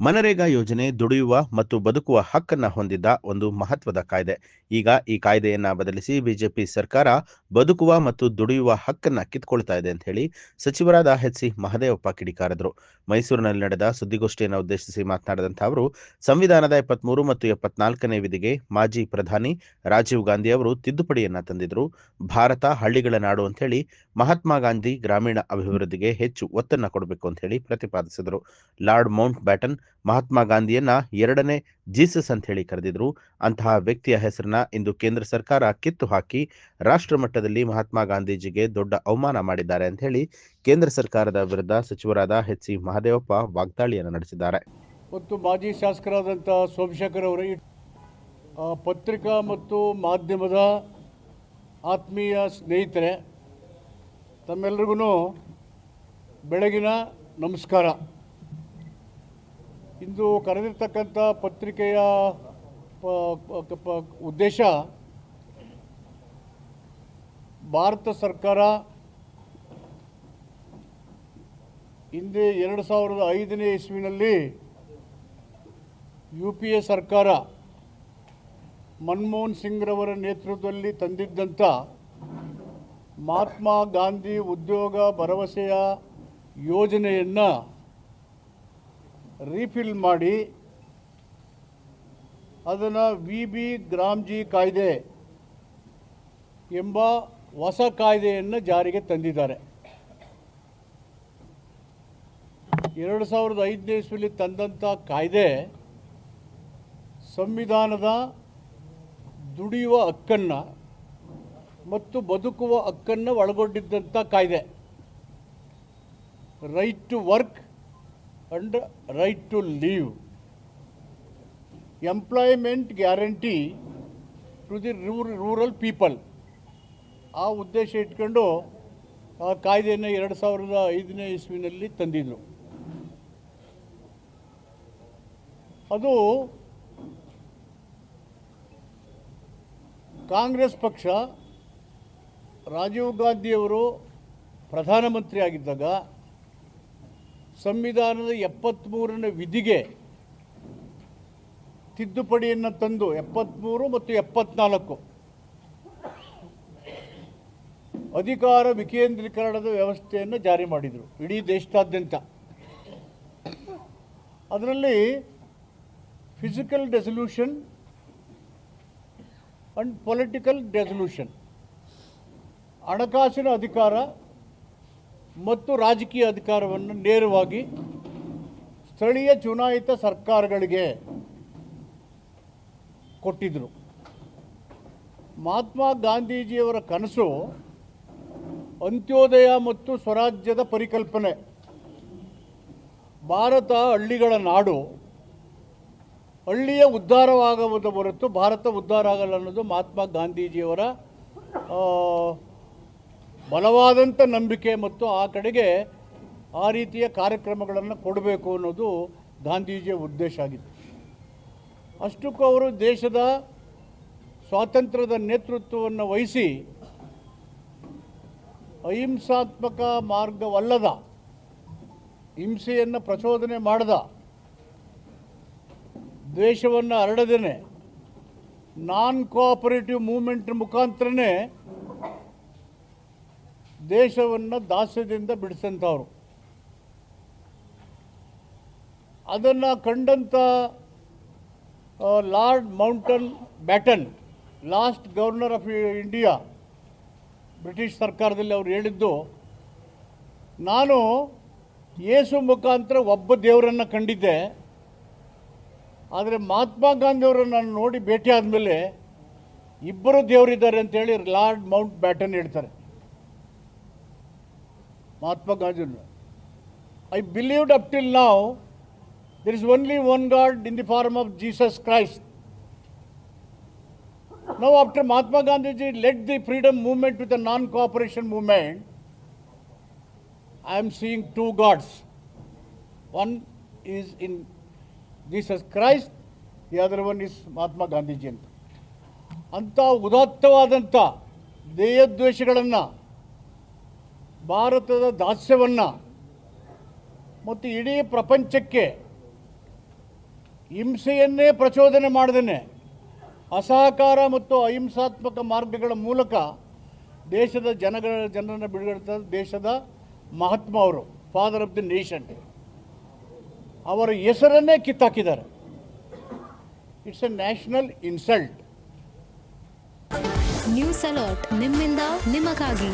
ಮನರೇಗಾ ಯೋಜನೆ ದುಡಿಯುವ ಮತ್ತು ಬದುಕುವ ಹಕ್ಕನ್ನ ಹೊಂದಿದ್ದ ಒಂದು ಮಹತ್ವದ ಕಾಯ್ದೆ. ಈಗ ಈ ಕಾಯ್ದೆಯನ್ನ ಬದಲಿಸಿ ಬಿಜೆಪಿ ಸರ್ಕಾರ ಬದುಕುವ ಮತ್ತು ದುಡಿಯುವ ಹಕ್ಕನ್ನ ಕಿತ್ಕೊಳ್ತಾ ಇದೆ ಅಂತ ಹೇಳಿ ಸಚಿವರಾದ ಎಚ್.ಸಿ. ಮಹದೇವಪ್ಪ ಕಿಡಿಕಾರಿದ್ರು. ಮೈಸೂರಿನಲ್ಲಿ ನಡೆದ ಸುದ್ದಿಗೋಷ್ಠಿಯನ್ನು ಉದ್ದೇಶಿಸಿ ಮಾತನಾಡಿದಂಥ ಅವರು, ಸಂವಿಧಾನದ 73 ಮತ್ತು 74ನೇ ವಿಧಿಗೆ ಮಾಜಿ ಪ್ರಧಾನಿ ರಾಜೀವ್ ಗಾಂಧಿ ಅವರು ತಿದ್ದುಪಡಿಯನ್ನ ತಂದಿದ್ರು. ಭಾರತ ಹಳ್ಳಿಗಳ ನಾಡು ಅಂತ ಹೇಳಿ ಮಹಾತ್ಮ ಗಾಂಧಿ ಗ್ರಾಮೀಣ ಅಭಿವೃದ್ಧಿಗೆ ಹೆಚ್ಚು ಒತ್ತನ್ನ ಕೊಡಬೇಕು ಅಂತ ಹೇಳಿ ಪ್ರತಿಪಾದಿಸಿದರು. ಲಾರ್ಡ್ ಮೌಂಟ್ ಬ್ಯಾಟನ್ ಮಹಾತ್ಮ ಗಾಂಧಿಯನ್ನ 2ನೇ ಜೀಸಸ್ ಅಂತ ಹೇಳಿ ಕರೆದಿದ್ರು. ಅಂತಹ ವ್ಯಕ್ತಿಯ ಹೆಸರನ್ನ ಇಂದು ಕೇಂದ್ರ ಸರ್ಕಾರ ಕಿತ್ತು ಹಾಕಿ ರಾಷ್ಟ್ರ ಮಟ್ಟದಲ್ಲಿ ಮಹಾತ್ಮ ಗಾಂಧೀಜಿಗೆ ದೊಡ್ಡ ಅವಮಾನ ಮಾಡಿದ್ದಾರೆ ಅಂತ ಹೇಳಿ ಕೇಂದ್ರ ಸರ್ಕಾರದ ವಿರುದ್ಧ ಸಚಿವರಾದ ಎಚ್.ಸಿ. ಮಹದೇವಪ್ಪ ವಾಗ್ದಾಳಿಯನ್ನು ನಡೆಸಿದ್ದಾರೆ. ಮತ್ತು ಮಾಜಿ ಶಾಸಕರಾದಂಥ ಸೋಮಶೇಖರ್ ಅವರ ಪತ್ರಿಕಾ ಮತ್ತು ಮಾಧ್ಯಮದ ಆತ್ಮೀಯ ಸ್ನೇಹಿತರೆ, ತಮ್ಮೆಲ್ಲರಿಗೂ ಬೆಳಗಿನ ನಮಸ್ಕಾರ. ಇಂದು ಕರೆದಿರ್ತಕ್ಕಂಥ ಪತ್ರಿಕೆಯ ಉದ್ದೇಶ, ಭಾರತ ಸರ್ಕಾರ ಹಿಂದೆ 2005ನೇ ಇಸ್ವಿನಲ್ಲಿ UPA ಸರ್ಕಾರ ಮನಮೋಹನ್ ಸಿಂಗ್ರವರ ನೇತೃತ್ವದಲ್ಲಿ ತಂದಿದ್ದಂಥ ಮಹಾತ್ಮ ಗಾಂಧಿ ಉದ್ಯೋಗ ಭರವಸೆಯ ಯೋಜನೆಯನ್ನು ರೀಫಿಲ್ ಮಾಡಿ ಅದನ್ನು VB ಗ್ರಾಮ್ಜಿ ಕಾಯ್ದೆ ಎಂಬ ಹೊಸ ಕಾಯ್ದೆಯನ್ನು ಜಾರಿಗೆ ತಂದಿದ್ದಾರೆ. 2005ನೇ ಇಸ್ವಿಯಲ್ಲಿ ತಂದಂಥ ಕಾಯ್ದೆ ಸಂವಿಧಾನದ ದುಡಿಯುವ ಹಕ್ಕನ್ನು ಮತ್ತು ಬದುಕುವ ಹಕ್ಕನ್ನು ಒಳಗೊಂಡಿದ್ದಂಥ ಕಾಯ್ದೆ. Right to work and right to leave, employment guarantee to the rural people, ಆ ಉದ್ದೇಶ ಇಟ್ಕೊಂಡು ಆ ಕಾಯ್ದೆಯನ್ನು 2005ನೇ ಇಸ್ವಿನಲ್ಲಿ ತಂದಿದ್ರು. ಅದು ಕಾಂಗ್ರೆಸ್ ಪಕ್ಷ ರಾಜೀವ್ ಗಾಂಧಿಯವರು ಪ್ರಧಾನಮಂತ್ರಿ ಆಗಿದ್ದಾಗ ಸಂವಿಧಾನದ 73ನೇ ವಿಧಿಗೆ ತಿದ್ದುಪಡಿಯನ್ನು ತಂದು 73 ಮತ್ತು 74 ಅಧಿಕಾರ ವಿಕೇಂದ್ರೀಕರಣದ ವ್ಯವಸ್ಥೆಯನ್ನು ಜಾರಿ ಮಾಡಿದರು ಇಡೀ ದೇಶದಾದ್ಯಂತ. ಅದರಲ್ಲಿ physical resolution and political resolution, ಹಣಕಾಸಿನ ಅಧಿಕಾರ ಮತ್ತು ರಾಜಕೀಯ ಅಧಿಕಾರವನ್ನು ನೇರವಾಗಿ ಸ್ಥಳೀಯ ಚುನಾಯಿತ ಸರ್ಕಾರಗಳಿಗೆ ಕೊಟ್ಟಿದ್ದರು. ಮಹಾತ್ಮ ಗಾಂಧೀಜಿಯವರ ಕನಸು ಅಂತ್ಯೋದಯ ಮತ್ತು ಸ್ವರಾಜ್ಯದ ಪರಿಕಲ್ಪನೆ. ಭಾರತ ಹಳ್ಳಿಗಳ ನಾಡು, ಹಳ್ಳಿಯ ಉದ್ಧಾರವಾಗುವುದ ಹೊರತು ಭಾರತ ಉದ್ಧಾರ ಆಗಲ್ಲ ಅನ್ನೋದು ಮಹಾತ್ಮ ಗಾಂಧೀಜಿಯವರ ಬಲವಾದಂಥ ನಂಬಿಕೆ ಮತ್ತು ಆ ಕಡೆಗೆ ಆ ರೀತಿಯ ಕಾರ್ಯಕ್ರಮಗಳನ್ನು ಕೊಡಬೇಕು ಅನ್ನೋದು ಗಾಂಧೀಜಿಯ ಉದ್ದೇಶ ಆಗಿತ್ತು. ಅಷ್ಟಕ್ಕೂ ಅವರು ದೇಶದ ಸ್ವಾತಂತ್ರ್ಯದ ನೇತೃತ್ವವನ್ನು ವಹಿಸಿ ಅಹಿಂಸಾತ್ಮಕ ಮಾರ್ಗವಲ್ಲದ, ಹಿಂಸೆಯನ್ನು ಪ್ರಚೋದನೆ ಮಾಡದ, ದ್ವೇಷವನ್ನು ಹರಡದೇನೆ ನಾನ್ ಕೋಆಪರೇಟಿವ್ ಮೂವ್ಮೆಂಟ್ ಮುಖಾಂತರನೇ ದೇಶವನ್ನು ದಾಸ್ಯದಿಂದ ಬಿಡಿಸಂಥವ್ರು. ಅದನ್ನು ಕಂಡಂಥ Lord Mountbatten, last governor of India, British ಸರ್ಕಾರದಲ್ಲಿ ಅವರು ಹೇಳಿದ್ದು, ನಾನು ಯೇಸು ಮುಖಾಂತರ ಒಬ್ಬ ದೇವರನ್ನು ಕಂಡಿದ್ದೆ, ಆದರೆ ಮಹಾತ್ಮ ಗಾಂಧಿಯವರನ್ನು ನಾನು ನೋಡಿ ಭೇಟಿ ಆದಮೇಲೆ ಇಬ್ಬರು ದೇವರಿದ್ದಾರೆ ಅಂತೇಳಿ ಲಾರ್ಡ್ ಮೌಂಟ್ ಬ್ಯಾಟನ್ ಹೇಳ್ತಾರೆ. Mahatma Gandhi, I believed up till now there is only one God in the form of Jesus Christ. Now after Mahatma Gandhi led the freedom movement with the non-cooperation movement, I am seeing two gods. One is in Jesus Christ, the other one is Mahatma Gandhi ji. ಅಂತ ಉದಾತ್ತವಾದಂಥ ದೇಹದ್ವೇಷಗಳನ್ನು, ಭಾರತದ ದಾಸ್ಯವನ್ನು ಮತ್ತು ಇಡೀ ಪ್ರಪಂಚಕ್ಕೆ ಹಿಂಸೆಯನ್ನೇ ಪ್ರಚೋದನೆ ಮಾಡದೇನೆ ಅಸಹಕಾರ ಮತ್ತು ಅಹಿಂಸಾತ್ಮಕ ಮಾರ್ಗಗಳ ಮೂಲಕ ದೇಶದ ಜನರನ್ನು ಬಿಡುಗಡೆ ದೇಶದ ಮಹಾತ್ಮ ಅವರು, ಫಾದರ್ ಆಫ್ ದಿ ನೇಷನ್, ಅವರ ಹೆಸರನ್ನೇ ಕಿತ್ತಾಕಿದ್ದಾರೆ. It's a national insult. News alert, ನಿಮ್ಮಿಂದ ನಿಮಗಾಗಿ.